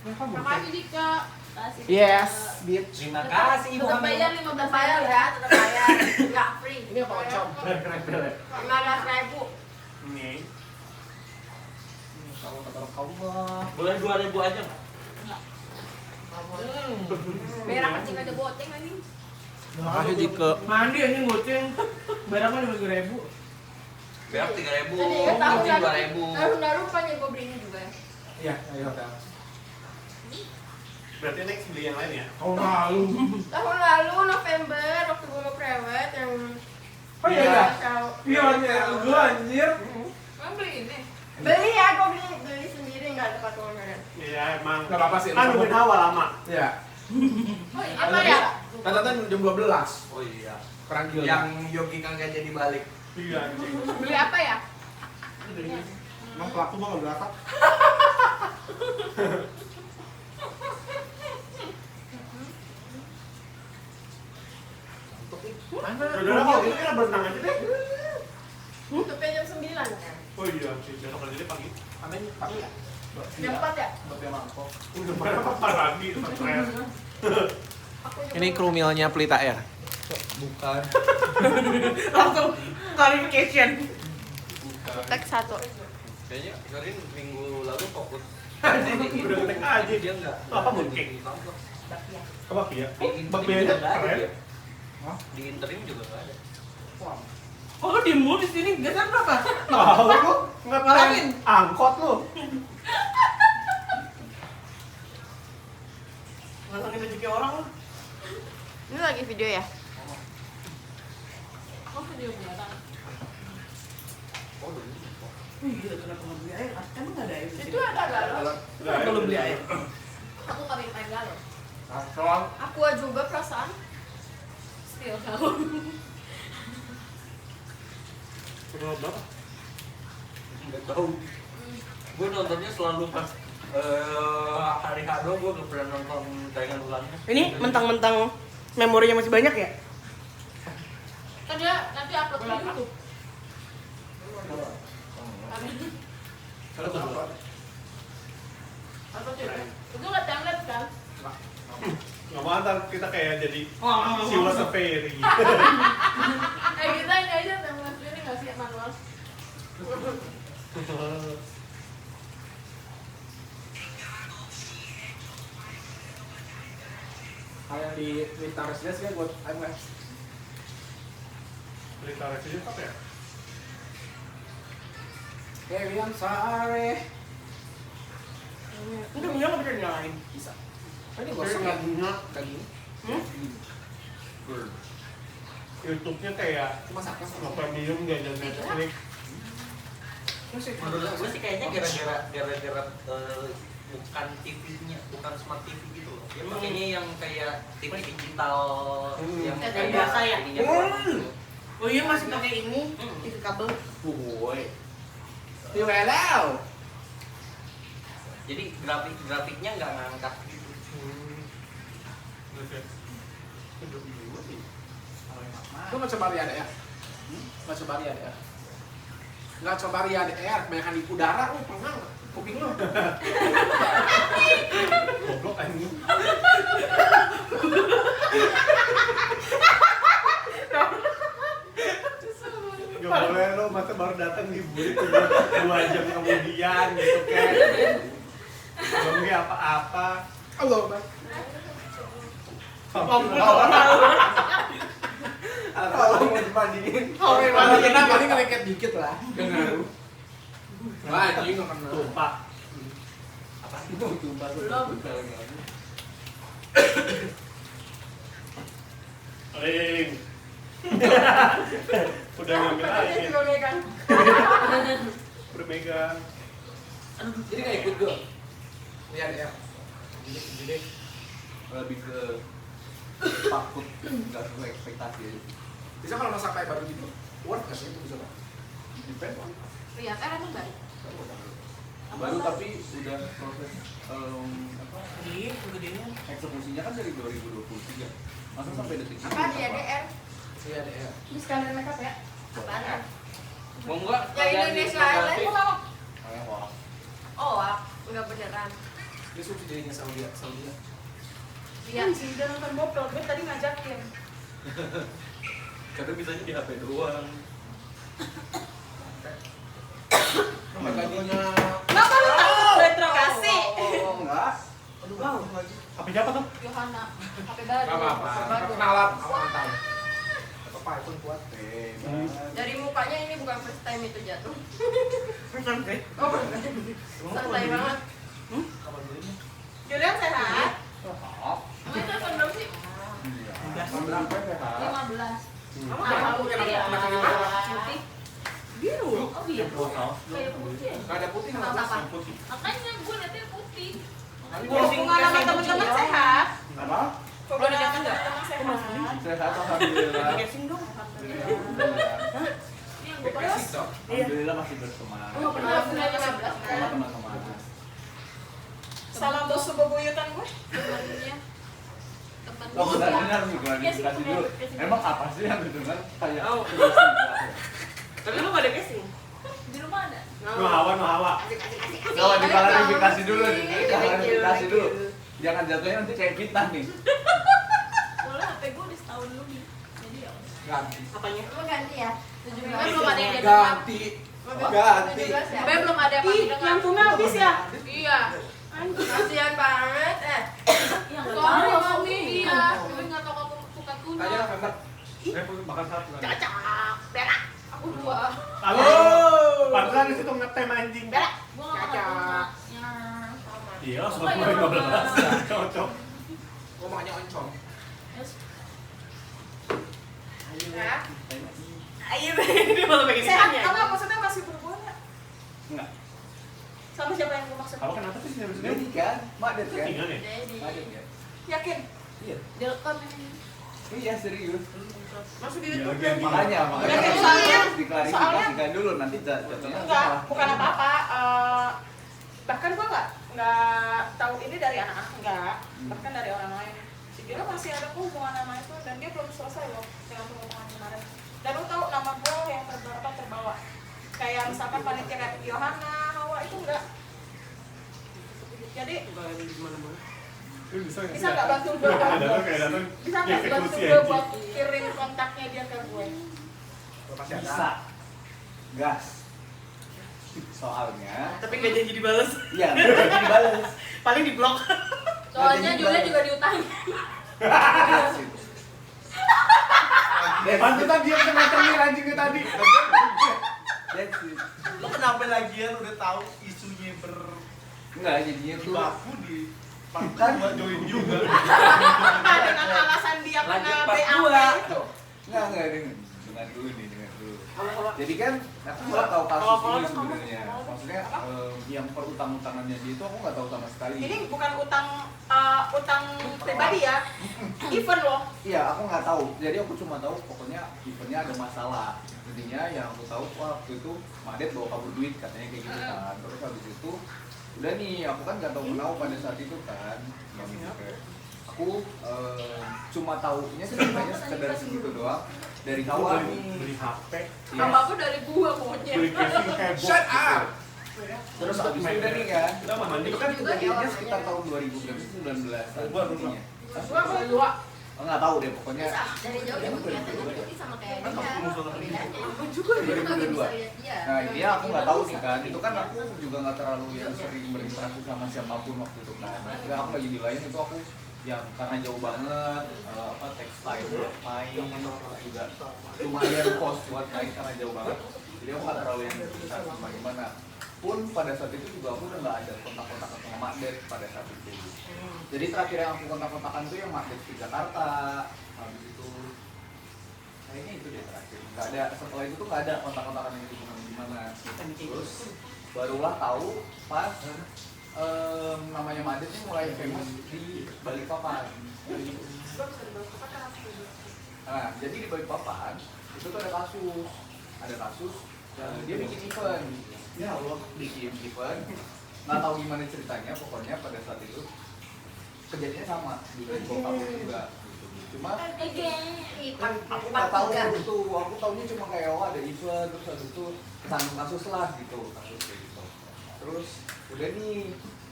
Makasih Dika. Yes, bitch. Terima kasih Ibu Tetap Hamil. bayar 15 bayar ya, tetap bayar. Enggak free. Ini apa ocom? 15.000. Ini. Kalau kata Allah. Boleh 2.000 aja nggak? Merah kecil ada boteng ini. Makasih Dika. Mandi anjing goceng. Barangnya 50.000. Berak 3.000, Jadi kan tahun kucing lalu 2.000. tahun lalu pengen gue beli ini juga ya. Iya, ayo dah. Berarti next beli yang lain ya? Tahun lalu. Tahun lalu November waktu gue mau prewed yang Oh iya. Iya. Iya, gua anjir. Emang beli ini? Beli ya, gue beli sendiri nggak ada patungan. Iya emang. Enggak apa-apa sih. Kan nungguin awal lama. Iya. Apa ya? Kata jam 12. Oh iya. Kurang gila. Yang Yogi kagak jadi balik. Iya anjing. Beli apa ya? Emang pelaku mah nggak belakang. Mana? Udah kok, ini kita berenang aja deh. Tutupnya jam 9 kan? Oh iya, sih besok aja deh pagi. Ambil pakai ya? Jam 4 ya? Bapak mangkok. Udah pada apa lagi, stres. Aku juga Ini kru milnya Pelita Air. Bukan. Langsung clarification. Bukan. teks 1. Kayaknya Karin minggu lalu fokus. Udah ngetek aja. Dia enggak. Apa mooncake? Apa ya? Bakpianya keren. Hah? Di interim juga nggak ada. Wah. Oh, di mall di sini geser berapa? Tahu lu Ngalamin. ngetem angkot lu. Ngalangin rezeki orang lu. Ini lagi video ya? Oh, iya, kenapa nggak beli air? Emang nggak ada air di sini? Itu ada galon. Kenapa belum beli air? Aku nggak main galon. Asal. Aku juga perasaan. Still galon. Kenapa berapa? Nggak tahu. Gue nontonnya selalu pas hari Hado, gue nggak pernah nonton tayangan ulangnya. Ini mentang-mentang memorinya masih banyak ya? Kan dia nanti upload ke YouTube. Kalau kenapa? Upload ke YouTube. Itu nggak template kan? Nggak mau ntar kita kayak jadi si was a fairy. Kita ini aja template ini nggak sih manual. Kayak di Twitter Residence kan buat IMF. Cerita residen apa ya? William Sare. Udah minyak nggak bisa nyalain. Bisa. Ini gosong dagingnya. Daging. Bird. YouTube-nya kayak Cuma satu sama. premium gak ada Netflix. Menurut gue sih kayaknya gara-gara bukan TV-nya, bukan smart TV gitu loh. Dia makanya yang kayak TV digital yang Yang kayak biasa ya? ininya doang. Oh iya, masih pakai ini, itu kabel. Woi. Tiwelel. Jadi grafiknya nggak ngangkat gitu. Oke. Udah dulu sih. Lu nggak coba lihat ya? Nggak coba lihat ya? Nggak coba lihat ya? Kebanyakan di udara lu pernah nggak? Kuping lu. Goblok anjing. Gak boleh lo masa baru datang dibully 2 jam kemudian gitu kan. Belum dia apa-apa. Halo, Bang. Kalau mau dimandiin. Kalau kena paling ngeleket dikit lah. Gak ngaruh. Wah, anjing nggak kena. Tumpah. Apa? Itu tumpah tuh. Ring. Udah ngambil Makanya air. juga megang. Udah megang. Jadi nggak ikut gue. Lihat ya. Jadi lebih ke takut nggak sesuai ekspektasi aja. Bisa kalau masak kayak baru gitu. Worth nggak sih itu bisa Pak? Depend on. Lihat, emang baru. Baru tapi udah proses apa Iya, gedenya. eksekusinya kan dari 2023. Masa sampai detik ini? Apa dia DR? Iya deh ya. Ini sekalian makeup ya? Apaan ya? Mau nggak? Yang Indonesia Airlines kok apa? Kayak wah. Oh, enggak beneran. Dia suka jadinya sama dia. Iya. Sih, dia nonton bokep, gue tadi ngajakin. Kadang bisanya di HP doang. Gajinya. Bapak lu tahu retrokasi. Oh, enggak. Aduh, HP siapa tuh? Yohana, HP baru. Enggak apa-apa. Baru. Kenalan awal tahun. Apa iPhone kuat? Dari mukanya ini bukan first time itu jatuh. Perasaan gue. Oh, bukan. Santai banget. Kapan belinya? Julian sehat? Sehat. Kamu itu iPhone berapa sih? Berapa sehat? 15. Kamu jangan punya anak yang mana? Putih. Biru. Oh iya. Kayak putih ya? Gak ada putih Kenapa, nggak Pak? putih. Makanya gue liatnya putih. Hubungan sama teman-teman sehat. Apa? Hubungan sama teman-teman sehat. Sehat alhamdulillah. Casing dong. Ini yang gue Kasih dong. Alhamdulillah masih berteman. Oh, pernah 15 Sama kan? teman-teman. Salam bos bebuyutan gue. Temennya. Temen Oh gue. benar nih klarifikasi Casing, dulu. casing. Emang apa sih yang didengar kayak Oh. Tapi lu gak ada casing? Di rumah ada. No hawa. Kalau diklarifikasi dulu nih, klarifikasi dulu. Jangan jatuhnya nanti kayak fitnah nih. Soalnya HP gue udah setahun lebih. Jadi ya udah. Ganti. Apanya? Emang ganti ya? 17 Ganti. belum ada yang dia Ganti. dengar. Ganti. 17 ya? Tapi belum ada yang Ih, dengar. yang tuna habis ya? Iya. Kasihan banget. Iya, nggak Sorry tahu. mami. Iya. Tapi nggak tahu kamu suka tuna. Tanya lah Fember. Makan satu. Cacak. Berak. Aku 2. Halo. Pantesan di situ ngetem anjing. Berak. Gua nggak makan Cacak. tuna. Ya. Iya, langsung 15. Cocok. Gua makanya oncom. Terus, Ya. Ayo, dia malah pengen sehat ditanya. kamu maksudnya masih berhubungan nggak? Enggak. Sama siapa yang gue maksud? Kamu kenapa sih sini Jadi kan, Madet kan? Tinggal nih. Jadi. Madet kan? Yakin? Iya. Direkam ini. Iya serius. Masuk di Iya, YouTube lagi. Makanya Soalnya- soalnya- harus diklarifikasikan dulu nanti jatuhnya Enggak, salah. bukan apa-apa. Bahkan gue nggak tahu ini dari anak-anak, enggak. Bahkan dari orang lain. Si Biro masih ada hubungan sama itu dan dia belum selesai loh dengan hubungan kemarin. Dan lu tahu nama gue yang terbawa. Kayak misalkan panitia kayak Yohana, Hawa itu enggak. Jadi Lu bisa bisa nggak bantu gue Kayak datang. bisa nggak bantu Eksekusi, gue anjing. buat kirim kontaknya dia ke gue? Gua pasti ada. Bisa. Gas. Soalnya, Tapi nggak jadi dibales. iya nggak jadi dibales. Paling diblok. Soalnya Jadi Julia balik. juga diutangin. Pantesan dia ngacangin anjingnya tadi. That's it. Lo kenapa lagian udah tahu isunya Enggak, jadinya tuh berlaku di Kan? gua join juga. Dengan alasan dia kena Lanjut part BAP dua. itu. enggak dengar dulu nih, dengar dulu. Jadi kan aku nggak tahu kasus ini sebenarnya. Maksudnya yang perutang-utangannya dia itu aku nggak tahu sama sekali. Ini bukan utang pribadi ya. Event loh. Iya, aku nggak tahu. Jadi aku cuma tahu pokoknya eventnya ada masalah. Intinya yang aku tahu waktu itu Madet bawa kabur duit katanya kayak gitu kan. Terus habis itu udah nih, aku kan nggak tahu kenapa pada saat itu kan. Aku cuma tahunya sebenarnya sekedar segitu doang dari kawan nih. Beli HP, Iya. Sama aku dari gua pokoknya. beli casing kayak box. Shut up. Terus habis itu udah nih kan. Kita mah mandi. Itu kan kejadiannya sekitar tahun 2019 Gua intinya. Gua dua. Oh, nggak tahu deh pokoknya. Dari jauh dia kelihatan putih sama kayak dia. Bedanya. Aku juga Lu nggak 2022. bisa lihat dia. Nah ini aku nggak tahu nih kan, itu kan aku juga nggak terlalu yang sering berinteraksi sama siapapun waktu itu kan. Nah, aku lagi di lain itu aku yang karena jauh banget, apa textile main juga lumayan cost buat main karena jauh banget. Jadi aku nggak terlalu yang bisa gimana. Pun pada saat itu juga aku udah nggak ada kontak-kontakan sama Mak Det pada saat itu. Jadi terakhir yang aku kontak-kontakan tuh yang Mak Det di Jakarta. Habis itu kayaknya itu deh terakhir. Nggak ada, setelah itu tuh nggak ada kontak-kontakan yang itu gimana. Terus barulah tahu pas namanya Madet ini mulai famous di Balikpapan. Nah, jadi di Balikpapan itu tuh ada kasus, dia bikin event. Ya Allah, bikin event. Nggak tahu gimana ceritanya, pokoknya pada saat itu kejadiannya sama, juga di bokap juga. Gitu. Cuma aku nggak tahu itu, aku taunya cuma kayak oh ada event, terus habis itu kesandung kasus lah gitu, kasus kayak gitu. Terus udah nih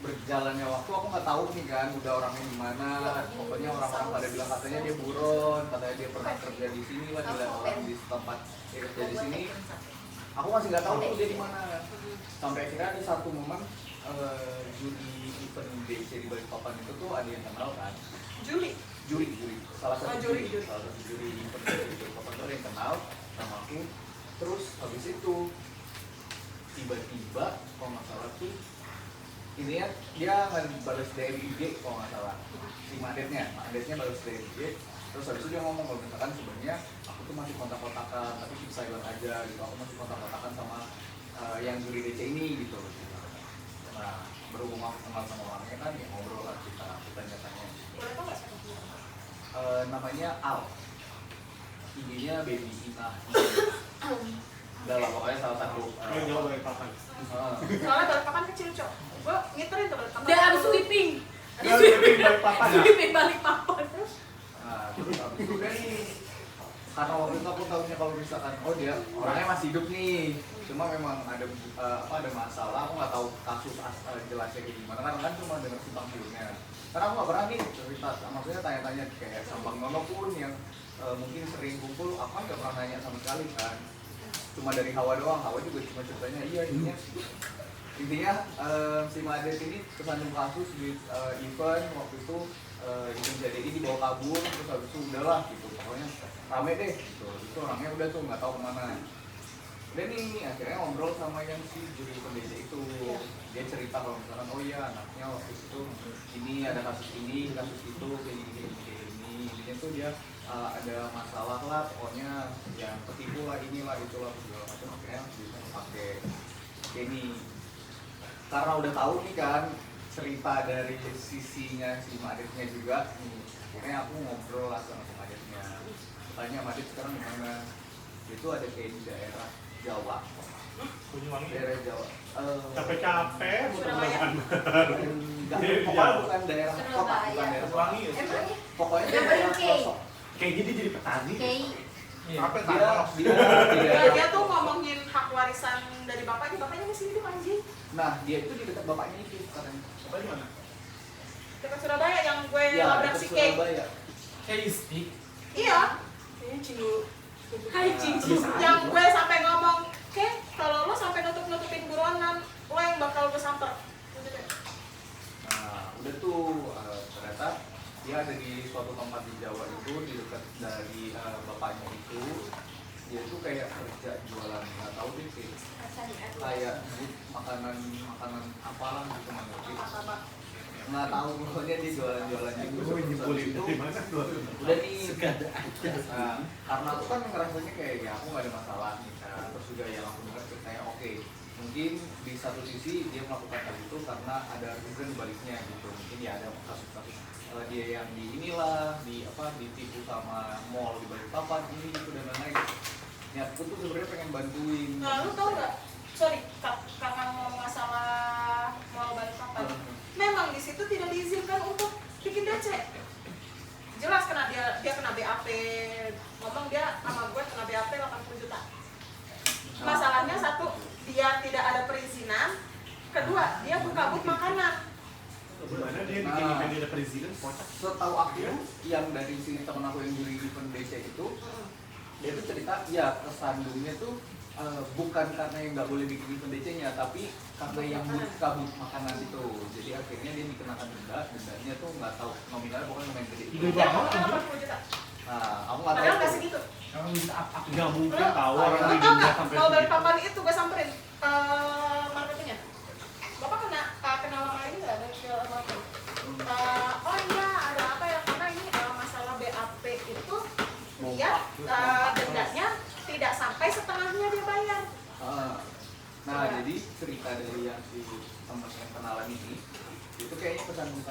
berjalannya waktu aku nggak tahu nih kan udah orangnya gimana. Pokoknya orang-orang pada bilang katanya dia buron, katanya dia pernah kerja di sini lah, dia orang di tempat dia kerja di sini. Aku masih nggak tahu tuh dia di mana. Sampai akhirnya ada satu momen juri event DC di Balikpapan itu tuh ada yang kenal kan. Juli. Salah satu juri. salah satu juri event di Balikpapan tuh ada yang kenal sama aku. Terus habis itu tiba-tiba kalau nggak salah tuh ini ya dia balas DM IG kalau nggak salah si Madetnya balas DM IG. Terus habis itu dia ngomong kalau misalkan sebenarnya aku tuh masih kontak-kontakan tapi keep silent aja gitu, aku masih kontak-kontakan sama yang juri DC ini gitu. Nah berhubung aku kenal sama orangnya kan ya ngobrol lah kita tanya-tanya. Boleh tau nggak siapa dia? Namanya Al, IG-nya Baby Ina. Udah lah pokoknya salah satu Yang jauh dari papan. Soalnya Balikpapan kecil, Cok. Gue ngiterin tuh Balikpapan. Udah ada sweeping. Yang lebih dari papan. Sweeping Balikpapan. Nah, terus habis itu kan karena waktu itu aku tahunya kalau misalkan oh dia orangnya masih hidup nih, cuma memang ada ada masalah, aku nggak tahu kasus jelasnya kayak gimana kan cuma dengar simpang siurnya. Karena aku nggak pernah nih cerita, maksudnya tanya-tanya kayak Sambang Nono pun yang mungkin sering kumpul, aku kan nggak pernah nanya sama sekali kan. Cuma dari Hawa doang, Hawa juga cuma ceritanya intinya si Madet ini kesandung kasus di event waktu itu event JDI dibawa kabur, terus habis itu udahlah gitu, pokoknya rame deh gitu. Itu orangnya udah tuh nggak tahu kemana. Udah nih akhirnya ngobrol sama yang si juri event JDI itu, dia cerita kalau misalkan oh iya anaknya waktu itu ini ada kasus ini, kasus itu kayak gini. Intinya tuh dia ada masalah lah, pokoknya yang ketipu lah inilah itulah segala macam. Akhirnya bisa pakai ini karena udah tahu nih kan cerita dari sisinya si Madetnya juga. Akhirnya aku ngobrol lah sama si Madetnya, tanya Madet sekarang gimana. Itu ada kayak di daerah Jawa, daerah Jawa Capek-capek Surabaya. pokoknya bukan daerah kota, bukan daerah kota. Emangnya? Pokoknya dia Yang daerah paling pelosok. Kayak gini jadi petani. Kayak Apa Dia tuh ngomongin hak warisan dari bapaknya masih hidup anjing. Nah, dia itu di dekat bapaknya itu katanya. Apa di mana? Dekat Surabaya yang gue Ya, labrak dekat si Kay. Surabaya. Kayak stick. Iya. Ini Cindu. Hai cincin. Yang gue sampai ngomong, Kay, kalau lo sampai nutupin buronan, lo yang bakal gue samper. Nah, udah tuh ternyata dia ada di suatu tempat di Jawa itu di dekat dari bapaknya itu. Dia tuh kayak kerja jualan, nggak tahu deh sih. Kayak makanan apalah gitu nggak ngerti. Nggak tahu pokoknya dia jualan gitu. Gue nyebulin Itu dari mana tuh? udah nih. Nah, karena aku kan ngerasanya kayak ya aku nggak ada masalah nih kan. Terus juga ya langsung dengar ceritanya oke. Mungkin di satu sisi dia melakukan hal itu karena ada reason baliknya gitu. Mungkin ya ada kasus-kasus dia yang di inilah ditipu sama mall di Balikpapan ini gitu dan lain-lain. Ya aku tuh sebenarnya pengen bantuin. Nah, lu tau nggak? Sorry, kakak ngomong masalah mau Balikpapan. Memang di situ tidak diizinkan untuk bikin DC. Jelas kena dia kena BAP. Ngomong dia sama gue kena BAP 80 juta. Masalahnya satu, dia tidak ada perizinan. Kedua, dia buka-but makanan. Gimana dia bikin event ada perizinan? Kocak. Setahu aku yang dari si temen aku yang juri event DC itu dia tuh cerita ya kesandungnya tuh bukan karena yang nggak boleh bikin event DC-nya tapi karena yang kabut makanan itu. Jadi akhirnya dia dikenakan dendanya tuh nggak tahu nominalnya pokoknya lumayan gede. Dia mau 80 juta. Nah aku nggak tahu Padahal nggak tuh. segitu. Kalau minta apa? Nggak mungkin tahu Lo orang tau didenda nggak? sampai Mau segitu. Balikpapan itu gue samperin marketingnya. Bapak kenal sama ini nggak dari segala macam? Oh iya, ada apa ya? Karena ini masalah BAP itu dia dendanya tidak sampai setengahnya dia bayar. Nah jadi cerita dari yang si temen yang kenalan ini itu kayaknya pesantren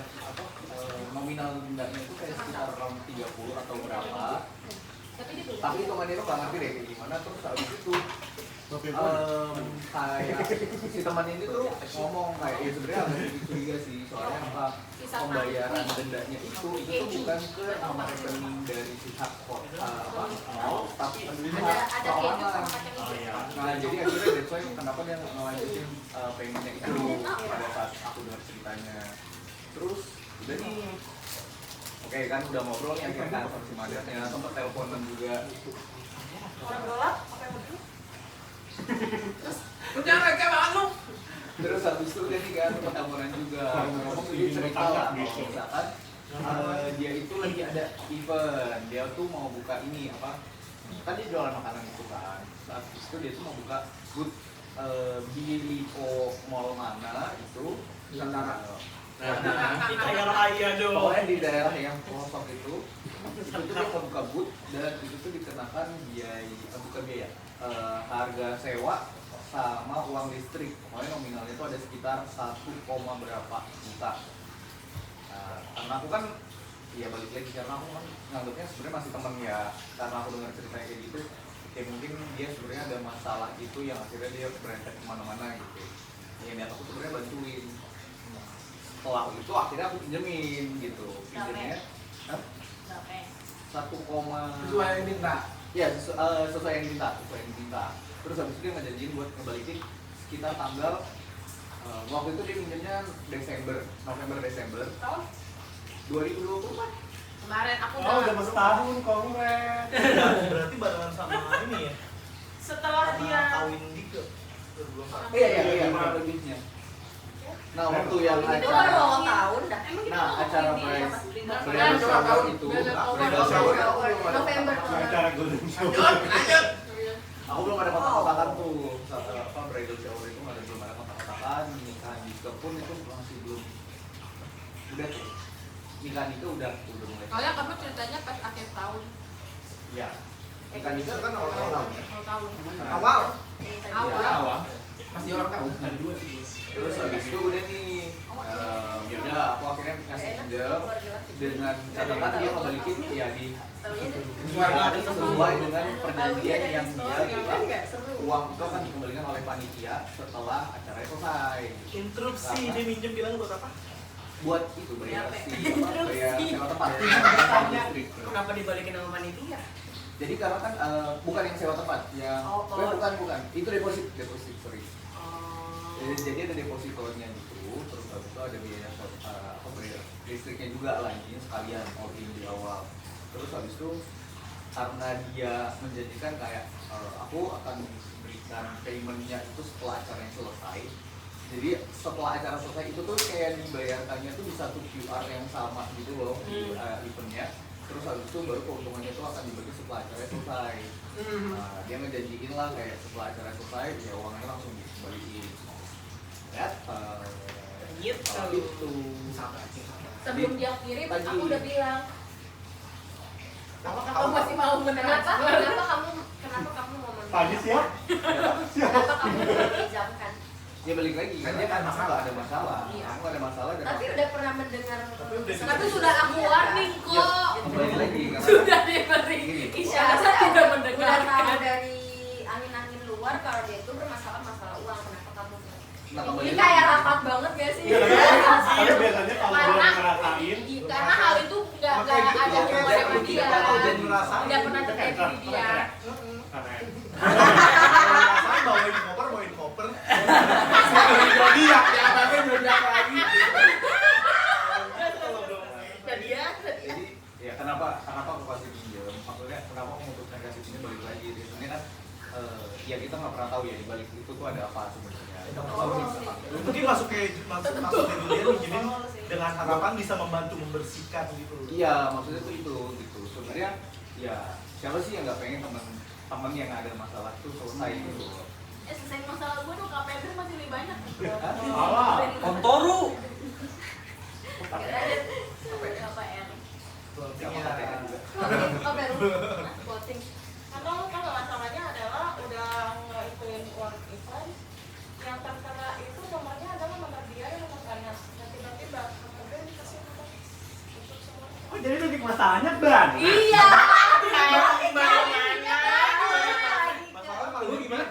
nominal dendanya itu kayak sekitar around 30 atau berapa. Tapi teman itu nggak ngerti deh kayak gimana. Terus habis itu kayak si teman ini tuh ngomong kayak ya sebenarnya agak curiga sih soalnya apa pembayaran dendanya itu tuh bukan ke nomor rekening dari pihak mall tapi pihak perorangan. Nah jadi akhirnya that's why kenapa dia ngelanjutin pengennya itu pada saat aku dengar ceritanya. Terus udah nih oke kan udah ngobrol nih akhirnya kan sama si Madat ya sempat teleponan juga. Orang gelap, apa yang begini? Lu jangan kayak malu. Terus habis itu dia nih kan pertemuan juga ngomong tuh cerita lah kalau misalkan dia itu lagi ada event, dia tuh mau buka ini apa kan dia jualan makanan itu kan. Saat itu dia tuh mau buka booth di Lipo Mall mana itu Nusantara. Kayak raya dong. pokoknya di daerah yang pelosok itu tuh dia mau buka booth dan itu tuh dikenakan bukan biaya harga sewa sama uang listrik. Pokoknya nominalnya itu ada sekitar 1, berapa juta. Karena aku kan ya balik lagi karena aku kan nganggapnya sebenarnya masih temen ya, karena aku dengar ceritanya kayak gitu kayak mungkin dia sebenarnya ada masalah gitu yang akhirnya dia berantak kemana-mana gitu. Ya niat aku sebenarnya bantuin. Setelah itu akhirnya aku pinjemin gitu. Pinjemnya 1, Sesuai yang minta. ya sesuai yang diminta. Terus habis itu dia ngejanjiin buat ngebalikin sekitar tanggal waktu itu dia pinjamnya November Desember Tahun? 2024. Kemarin aku Udah mau setahun, kongres. Berarti barengan sama ini ya? setelah dia Kawin Dike. Iya kurang lebihnya. Nah waktu yang Itu baru acara ulang tahun dah. emang kita Nah, mau acara ini prize. apa? bridal shower itu Bridal shower. November. Acara golden shower. Lanjut. aku belum ada kontak-kontakan tuh apa bridal shower itu belum ada kontak-kontakan. Nikahan Dika pun itu masih belum udah tuh nikahan Dika udah mulai. Soalnya kamu ceritanya pas akhir tahun. Ya nikahan Dika kan awal tahun ya. Awal. Awal. Masih orang tahu. Terus habis itu udah nih ya udah aku akhirnya ngasih pinjam dengan catatan dia ngebalikin ya di sesuai dengan perjanjian yang dia bilang uang itu akan dikembalikan oleh panitia setelah acara selesai. Interupsi, dia minjem bilang buat apa? Buat itu bayar sewa tempat. Kenapa dibalikin sama panitia? Jadi karena kan bukan yang sewa tempat, yang bukan itu deposit sorry. Jadi ada depositonya gitu, terus habis itu ada biaya listriknya juga lah ini sekalian all-in di awal. Terus habis itu karena dia menjanjikan kayak aku akan berikan paymentnya itu setelah acaranya selesai. Jadi setelah acara selesai itu tuh kayak dibayarkannya tuh di satu QR yang sama gitu loh di eventnya. Terus habis itu baru keuntungannya itu akan dibagi setelah acara selesai. Nah, dia ngejanjiin lah kayak setelah acara selesai ya uangnya langsung dikembaliin. Gitu. Sebelum dia kirim, Pagi. aku udah bilang. Apa Kamu masih mau menerima? Kenapa kamu mau menerima? Pagi siap. Kenapa kamu meminjamkan? Ya balik lagi Kan kan dia dia kan kan masalah. nggak ada masalah. Iya. Aku nggak ada masalah dan Tapi udah pernah mendengar. Tapi sudah aku warning ya, kok. kembali lagi karena Sudah diberi Gini. isyarat Saya tidak udah tahu mendengarkan. dari angin-angin luar kalau dia itu bermasalah masalah uang. Kenapa kamu? Nah, kembali Ini lagi. kayak rapat banget gak sih? Tapi biasanya kalau belum ngerasain, Karena hal itu nggak ada hubungannya sama dia. Kalau jadi ngerasain. Nggak pernah terjadi di dia. keren. Rasanya bawain koper. Jadi ya abangnya belum dapat lagi. Jadi ya, Jadi ya kenapa aku kasih pinjam? Maksudnya kenapa aku memutuskan kasih pinjam balik lagi? Sebenarnya kan ya kita nggak pernah tahu ya di balik itu tuh ada apa sebenarnya. Mungkin masuk ke dunia minjemin dengan harapan bisa membantu membersihkan gitu. Iya, maksudnya tuh itu gitu. Sebenarnya ya siapa sih yang nggak pengen teman yang ada masalah tuh selesai gitu. selesai masalah gue tuh KPR masih lebih banyak. Awal. Kontoru. KPR. Siapa KPR juga. Voting. Karena kalau masalahnya adalah udah ngikutin uang event yang tertera itu nomornya adalah nomor dia yang nomor Anas. Dan tiba-tiba nomor dikasih nomor untuk semua. Oh jadi itu masalahnya ban? Iya. Masalahnya kalau lu gimana?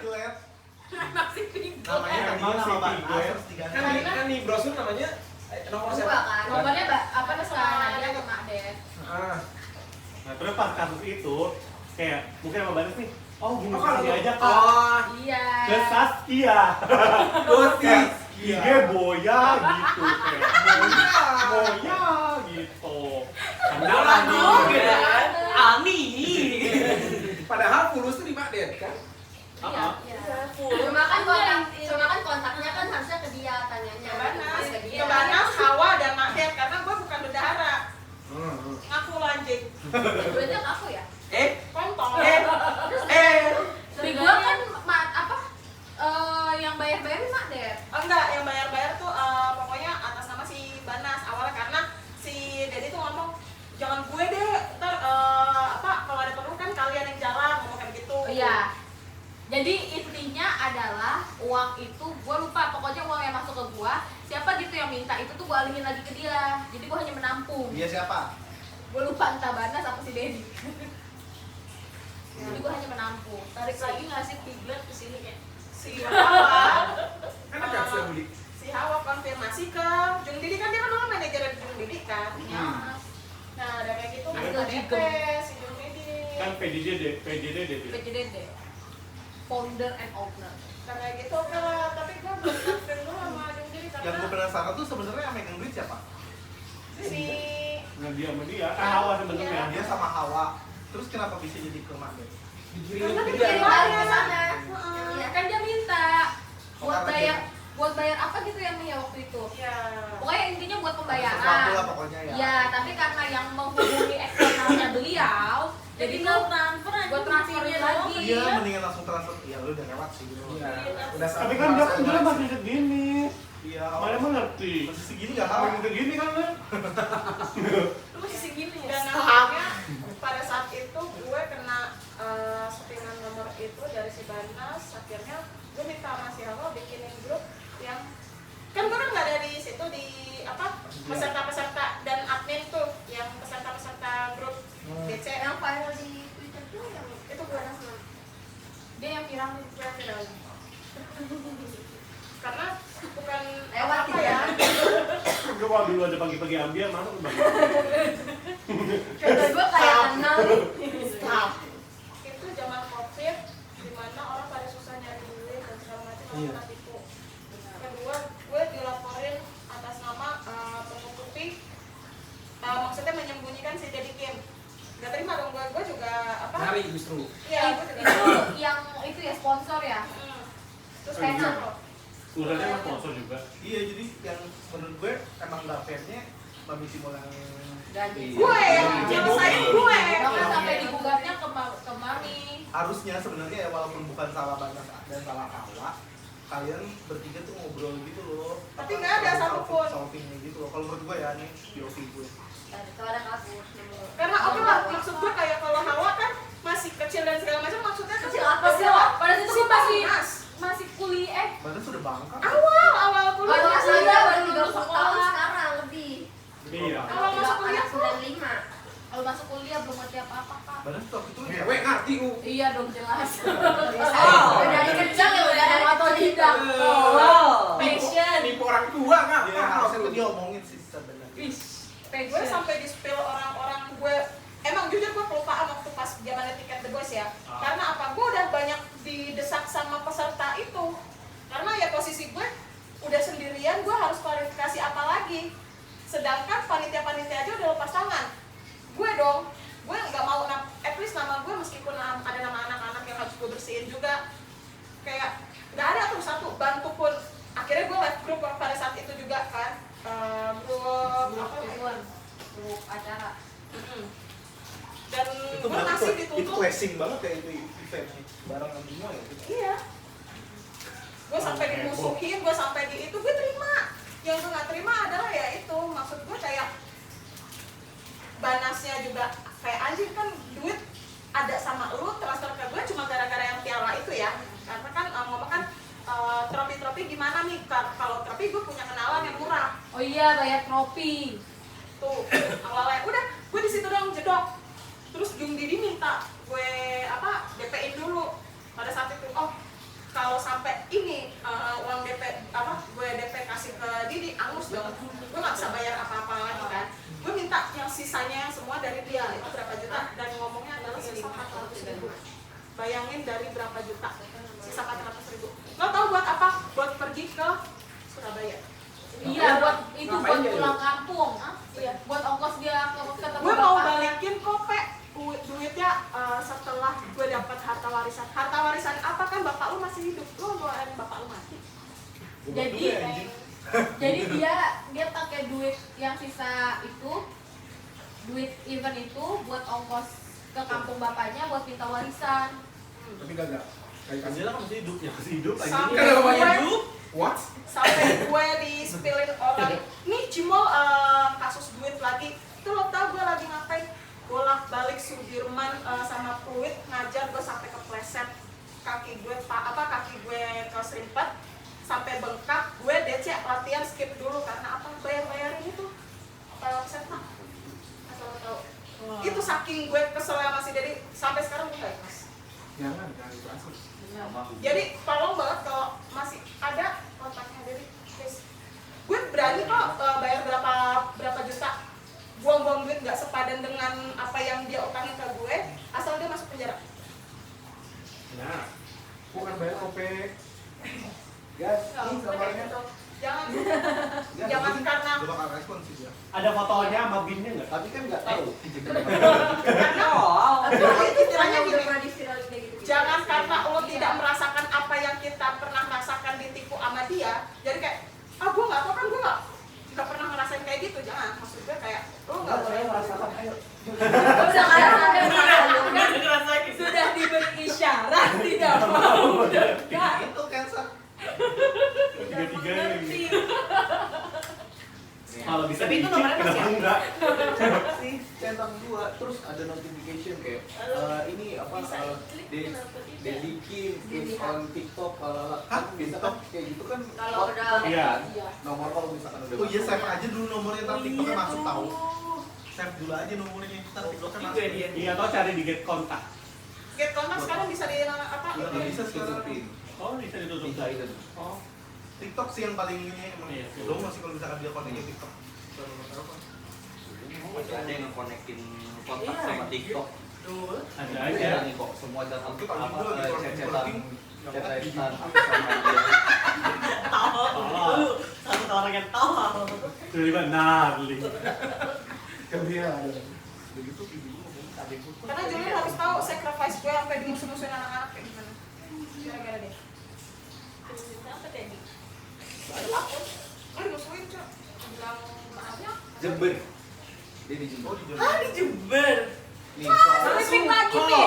Emang nama City Banas gue. harus diganti. Kan di brosur namanya nomor Gua siapa? kan. Nomornya apa sama Nadia ke Mak Des. Ah, Nah terus pas kasus itu kayak mungkin sama Banas nih, oh gini kalau gini aja kak. oh, Iya. Ke Saskia. Dosis. IG Boya gitu kayak Boya gitu. Kenapa nih? Ani. Padahal fulus tuh di Mak Den kan? Iya. Cuma kan kontaknya kan harusnya ke dia tanyanya. Ke Banas, Ke dia. ke Banas, Hawa dan Mak Des karena gue bukan bendahara. Ngaku lo anjing. Berarti aku ya? Kontol. Tapi gua kan yang bayar-bayarin Mak Der. Enggak, yang bayar-bayar tuh pokoknya atas nama si Banas awalnya karena si Dedi tuh ngomong jangan gue deh, ntar kalau ada perlu kan kalian yang jalan ngomong kayak gitu. Iya. Jadi intinya adalah uang itu gua lupa, pokoknya uang yang masuk ke gua, siapa gitu yang minta itu tuh gua alihin lagi ke dia. Jadi gua hanya menampung. Dia siapa? Gua lupa entah Banas apa si Dedi. Jadi gua hanya menampung. Tarik lagi ngasih piglet ke sini ya. Si Hawa, Kan ada yang beli. si Hawa konfirmasi ke Jung Didi kan dia kan dulu manajer Jung Didi kan. Nah ada kayak gitu Ada minta DP juga. si Jung Didi. Kan PJD. PJDD. Founder and owner. Karena gitu oke lah, tapi gue belum konfirm dulu sama Jung Didi Yang karena gue penasaran tuh sebenarnya yang megang duit siapa? si Nah dia sama dia, Hawa sebenarnya. Dia sama Hawa. Terus kenapa bisa jadi ke Mak Den? Dikirim Karena ke dia dia. Balik ke sana. Heeh. Ya kan dia minta buat karena bayar apa gitu ya Mia waktu itu. ya Pokoknya intinya buat Sesuatu pembayaran. lah pokoknya ya. Ya, tapi karena yang menghubungi eksternalnya beliau, jadi tinggal tuh transfer aja. buat transferin lagi. Iya, mendingan langsung transfer. Ya lu udah lewat sih gitu. Iya. Udah Tapi kan dia kan bilang masih segini. Iya, Mana mengerti. masih segini enggak Kalau tahu. yang segini kan lu. Lu masih segini ya. dan akhirnya pada saat itu gue kena settingan nomor itu dari si Banas. Akhirnya gue minta sama si Hawa bikinin grup yang kan gue kan nggak ada di situ di peserta-peserta dan admin tuh yang peserta-peserta grup DC Yang viral di Twitter tuh yang itu gue langsung dia yang viral. karena bukan Lewat apa ya Gue kalau dulu aja pagi-pagi ambil, mana tuh bang? Kata gue kayak kenal nih. itu zaman COVID dimana orang pada susah nyari duit dan segala macam orang kena tipu. Kedua, gue dilaporin atas nama penutupi, maksudnya menyembunyikan si Dedi Kim. Gak terima dong gue juga apa? Nyari justru. Iya, gue juga. Itu yang itu ya sponsor ya. Terus Oh, iya. cancel loh. Udaranya emang sponsor juga. Iya, jadi yang menurut gue emang nggak fairnya Mami Simol yang Gaji. Gue yang nyelesain gue. Bahkan sampai digugatnya ke Mami. harusnya sebenarnya ya walaupun bukan salah Banas dan salah Hawa, kalian bertiga tuh ngobrol gitu loh. Tapi nggak ada satupun. Solvingnya gitu loh. Kalau menurut gue ya nih POV gue. Kalau ada kasus. Karena oke lah, maksud gue kayak kalau Hawa kan masih kecil dan segala macam maksudnya tuh Kecil apa sih? kecil. Pada situ Si gue Banas. masih kuliah. Banas sudah bangka. Awal kuliah. Kalau masih saya ada. baru 30 tahun sekarang lebih. Iya. Kalau masuk kuliah tuh 95. Kalau masuk kuliah belum ngerti apa-apa kak. Banas tuh waktu itu Cewek ngerti lu. Iya dong jelas. Oh. Dari kecil ya udah atau tidak. Wow. Nipu- Passion. Nipu orang tua nggak? Dia harusnya tuh dia omongin sih sebenarnya. gue sampai di spill orang-orang gue emang jujur gue kelupaan waktu pas zamannya tiket The Boys ya karena apa gue udah banyak didesak sama peserta itu karena ya posisi gue udah sendirian gue harus klarifikasi apa lagi sedangkan panitia-panitia aja udah lepas tangan gue dong gue nggak mau at least nama gue meskipun ada nama anak-anak yang harus gue bersihin juga kayak nggak ada tuh satu bantu pun akhirnya gue live group pada saat itu juga kan Grup acara. Dan Itu gue berarti masih itu dituntut classing banget ya itu eventnya barengan semua ya itu. iya gue sampai dimusuhin gue sampai di itu gue terima yang gue nggak terima adalah ya itu maksud gue kayak Banasnya juga kayak anjing kan duit ada sama lu transfer ke gue cuma gara-gara yang piala itu ya karena kan ngomong kan trofi-trofi gimana nih kalau trofi gue punya kenalan yang murah Oh iya bayar trofi. tuh awalnya udah gue di situ dong jedok terus Jung Didi minta gue DP-in dulu pada saat itu kalau sampai ini uang DP gue DP kasih ke Didi angus dong, gue nggak bisa bayar apa-apa lagi kan. Gue minta yang sisanya semua dari dia, itu berapa juta, dan ngomongnya adalah sisa 400.000. Bayangin dari berapa juta, sisa 400.000. Lo tau buat apa? Buat pergi ke Surabaya. Iya, buat itu buat Ngapain dia pulang itu? kampung. Iya, buat ongkos dia ketemu Gue mau bapaknya. balikin kok duitnya setelah gue dapat harta warisan. Harta warisan apa kan bapak lu masih hidup, lu doain bapak lu mati. Jadi jadi dia pakai duit yang sisa itu, duit event itu buat ongkos ke kampung bapaknya buat minta warisan. Tapi gagal. Kayak Angela kan masih hidup, ya masih hidup lagi. Sampai Kan namanya gue- hidup. What? Sampai gue di-spillin orang. Nih Cimol kasus duit lagi. Itu lo tau gue lagi ngapain? Bolak-balik Sudirman sama Pluit ngajar, gue sampai kepleset kaki gue kaki gue ke serimpet sampai bengkak. Gue DC latihan skip dulu karena apa? Bayar-bayarin itu peserta. Asal lo tau. Itu saking gue kesel sama si Dedi sampai sekarang gue gak ikhlas. Jangan itu asli. Jadi tolong banget kalau masih ada kontaknya Dedi, please. Gue berani kok bayar berapa juta, buang-buang duit nggak sepadan dengan apa yang dia utangin ke gue, asal dia masuk penjara. Nah, bukan bayar kope. Guys, ini gambarnya. Jangan, jangan karena Gue bakal respon sih dia. Ada fotonya sama binnya nggak? Tapi kan nggak tahu. karena itu istilahnya Udah gini. pernah di-viralin kayak gitu. Jangan karena lo tidak merasakan apa yang kita pernah rasakan ditipu sama dia, jadi kayak gue nggak tahu kan, gue nggak pernah ngerasain kayak gitu. Jangan, maksud gue kayak lo nggak boleh merasakan. ayo. Sekarang Sudah diberi isyarat tidak mau dekat. Itu cancer. Tiga-tiga ini. Kalau bisa Tapi itu dicek, nomornya masih kenapa ada. enggak? Sih centang 2 terus ada notification kayak ini apa Dedi Kim is on TikTok kan bisa kan kayak gitu kan Kalau connect udah- kan? Iya. Nomor kalau misalkan udah Oh iya, masuk. save aja dulu nomornya, ntar TikToknya masuk tahu. Save dulu aja nomornya, ntar TikToknya masuk. Iya, atau cari di get kontak. Get kontak sekarang bisa di apa? Udah nggak bisa sekarang. Tutupin. Oh, bisa ditutup. Bisa itu. Oh, TikTok sih yang paling ini emang. Iya. Lo masih kalau misalkan dia kontaknya TikTok. Masih ada yang nge-connectin kontak Iya. sama TikTok. Ada Ada aja. nih kok semua data Itu kalau apa dulu lagi chat-chatan browsing, chat-chatan aku sama dia. Oh, Satu orang yang tahu. tiba-tiba narling. Kami ada. Begitu ibu ngomong ada yang foto. Karena Julian harus tahu sacrifice gue sampai dimusuh-musuhin anak-anak kayak gimana. Gara-gara dia. Apa tadi? Aku dimusuhin, Cok. Bilang maafnya. Jember. Dia di Jember. Oh, di Ah, di Jember. Nih, soalnya Sweeping lagi, Pi.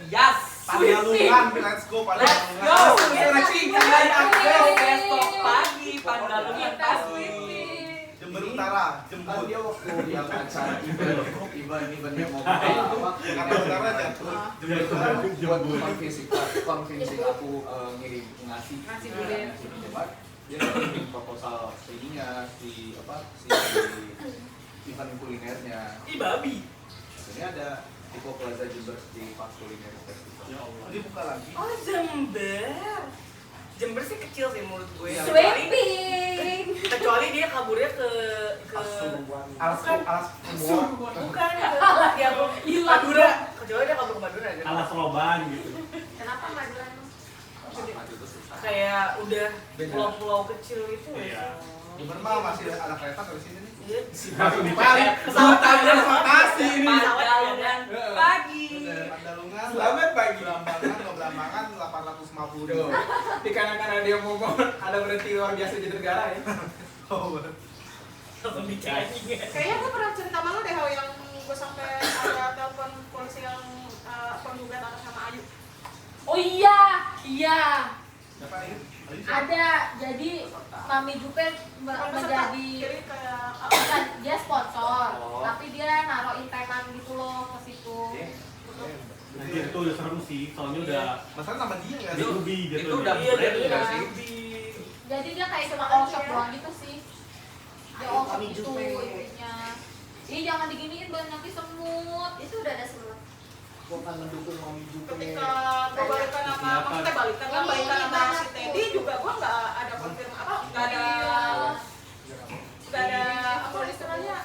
Yes. Pandalungan, let's go Let's Pandalungan. go. Stretching kalian besok pagi Pandalungan Kita pagi. sweeping. Jember Utara, kan Jember. dia waktu yang acara event-eventnya mau apa Kata Utara jatuh. Jember itu buat Jember. convincing aku ngirim ngasih Ngasih duit. Coba dia bikin proposal ininya si apa si event kulinernya. Ih, babi. Ini ada Tiko Plaza Jember di Pas Kuliner Festival. Ya Allah. Dia buka lagi. Oh, Jember. Jember sih kecil sih menurut gue. Iya. Sweeping. Kecuali dia kaburnya ke Alas semua. bukan ke yang Hilang. Madura. Kecuali dia kabur ke Madura aja. Alas roban gitu. Kenapa Maduran? Maju itu susah. Kayak udah Beda. pulau-pulau kecil itu. Iya. Jember mah masih ada kereta dari sini nih. Iya. Langsung dibalik. Pesawat transportasi ini. Pandalungan pagi. Pandalungan. Selamat pagi. Belambangan 850 Tuh, di kanan-kanan dia ngomong ada berhenti luar biasa di negara ya. Oh, bener. Langsung dicari. Kayaknya gue pernah cerita sama lo deh, Hao, yang gue sampai ada telepon polisi yang penggugat atas nama Ayu. Oh iya, iya. Siapa ini? Ada. Jadi Mami Jupe menjadi Jadi kayak bukan, dia sponsor, Oh. tapi dia naruh intenan gitu loh ke situ. Anjir itu udah serem sih, soalnya udah Masalah sama dia nggak di sih? ruby gitu. Itu udah Iya, brand iya. nggak sih? Jadi dia kayak cuma all shop doang gitu sih. Dia all shop Mami itu Jupe. intinya. Ih jangan diginiin banyak nanti semut. Itu udah ada semua. Gua akan mendukung Mami juga. ketika gue balikan sama maksudnya balikan sama si Teddy juga gue nggak ada konfirmasi nggak ada apa istilahnya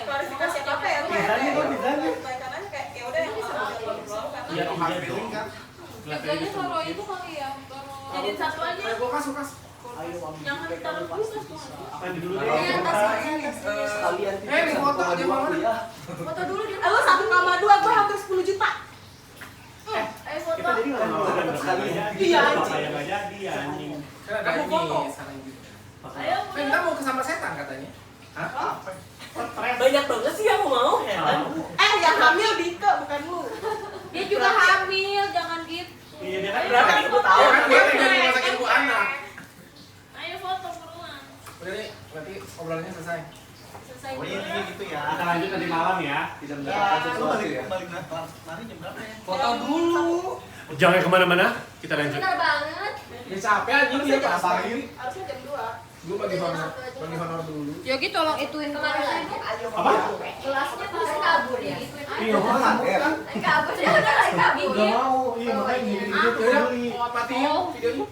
klarifikasi apa ya gue balikan aja kayak ya udah yang bisa karena Iya, Hard feeling kan. Jaganya taruh itu kali ya, taruh Jadiin satu aja. Gua kasih. Ayo Mami Jangan juga taruh kamu dulu, pasti Mas. bisa. Apa dulu Kalau deh? Iya, tas. sekalian Ini foto dia mau mana? Foto dulu dia. lu 1,2 gue hampir 10 juta Ayo foto. Kita jadi nggak mau sekali. Iya, Apa anjing. yang nggak jadi anjing. Kan ada Kamu ini foto. sekarang gitu. Ayo. Kita mau ke sama setan katanya. Hah? Stres. Banyak banget sih yang mau, heran. yang hamil Dika bukan lu Dia juga hamil, jangan gitu. Iya, dia kan Berapa nih, gua tahu. Ya kan dia tinggal di rumah sakit ibu anak. Ayo foto buruan. Udah nih, berarti obrolannya selesai. Selesai Oh, dulu. intinya gitu ya. Kita lanjut nanti malam ya. Kita Ya, mendapatkan lu sesuatu balik ya. balik lari jam berapa ya? Foto dulu. Jangan kemana-mana. Kita lanjut. Bentar banget. Dia capek anjing dia pasarin. harusnya jam 2 Gue bagi honor dulu. Yogi tolong ituin kemarin lagi. Apa? Kelasnya masih kabur ya. Ituin aja. Iya, mau kan? Kabur dia udah lagi kabur. Nggak mau. Iya, makanya gini-gini tuh Udah, beli. mau matiin videonya?